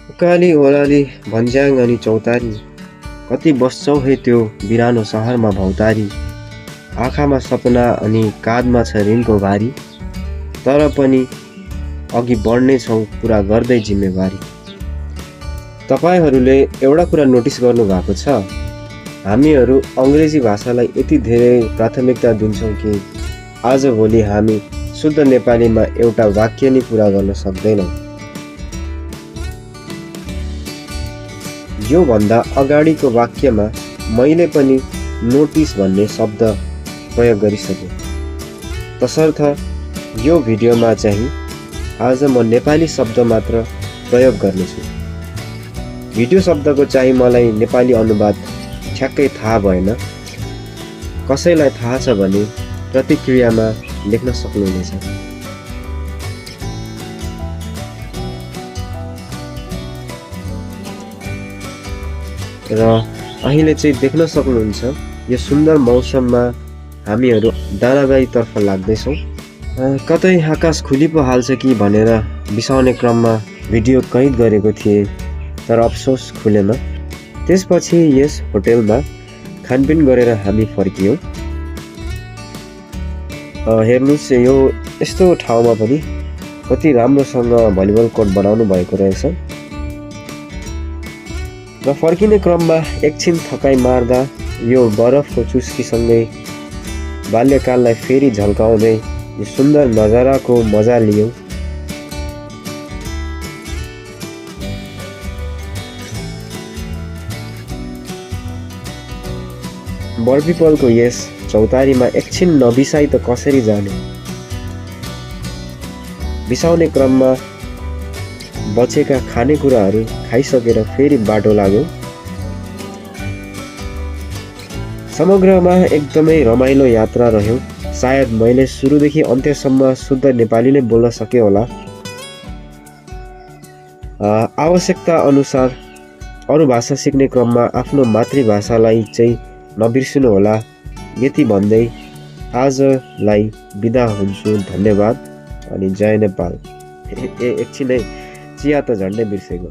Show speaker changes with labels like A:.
A: उकाली ओह्राली भन्ज्याङ अनि चौतारी, कति बस्छौ हे त्यो बिरानो सहरमा भौतारी। आँखामा सपना अनि काँधमा छ ऋणको भारी, तर पनि अघि बढ्ने छौँ पुरा गर्दै जिम्मेवारी। तपाईहरूले एउटा कुरा नोटिस गर्नुभएको छ, हामीहरू अङ्ग्रेजी भाषालाई यति धेरै प्राथमिकता दिन्छौँ कि आजभोलि हामी शुद्ध नेपालीमा एउटा वाक्य नै पुरा गर्न सक्दैनौँ। यो भन्दा अगाडिको वाक्यमा मैले पनि नोटिस भन्ने शब्द प्रयोग गरिसकेँ। तसर्थ यो भिडियोमा चाहिँ आज म नेपाली शब्द मात्र प्रयोग गर्नेछु। भिडियो शब्दको चाहिँ मलाई नेपाली अनुवाद ठ्याक्कै थाहा भएन। कसैलाई थाहा छ भने प्रतिक्रियामा लेख्न सक्नुहुनेछ। र अहिले चाहिँ देख्न सक्नुहुन्छ यो सुन्दर मौसममा हामीहरू दानाबारीतर्फ लाग्दैछौँ। कतै आकाश खुली पो हाल्छ कि भनेर बिसाउने क्रममा भिडियो कैद गरेको थिएँ, तर अफसोस खुलेन। त्यसपछि यस होटेलमा खानपिन गरेर हामी फर्कियौँ। हेर्नुहोस् यो यस्तो ठाउँमा पनि कति राम्रोसँग भलिबल कोर्ट बनाउनु भएको रहेछ। र फर्किने क्रममा एकछिन थकाइ मार्दा यो बरफको चुस्कीसँगै बाल्यकाललाई फेरि झल्काउँदै यो सुन्दर नजाराको मजा लियौँ। बरपिपलको यस चौतारीमा एकछिन नबिसाई त कसरी जाने। बिसाउने क्रममा बचेका खानेकुराहरू खाइसकेर फेरि बाटो लाग्यो। समग्रमा एकदमै रमाइलो यात्रा रह्यो। सायद मैले सुरुदेखि अन्त्यसम्म शुद्ध नेपाली नै बोल्न सकेँ होला। आवश्यकता अनुसार अरू भाषा सिक्ने क्रममा आफ्नो मातृभाषालाई चाहिँ नबिर्सिनु होला। यति भन्दै आजलाई बिदा हुन्छु। धन्यवाद अनि जय नेपाल। एकछिनै चिया त झन्डै बिर्सेको।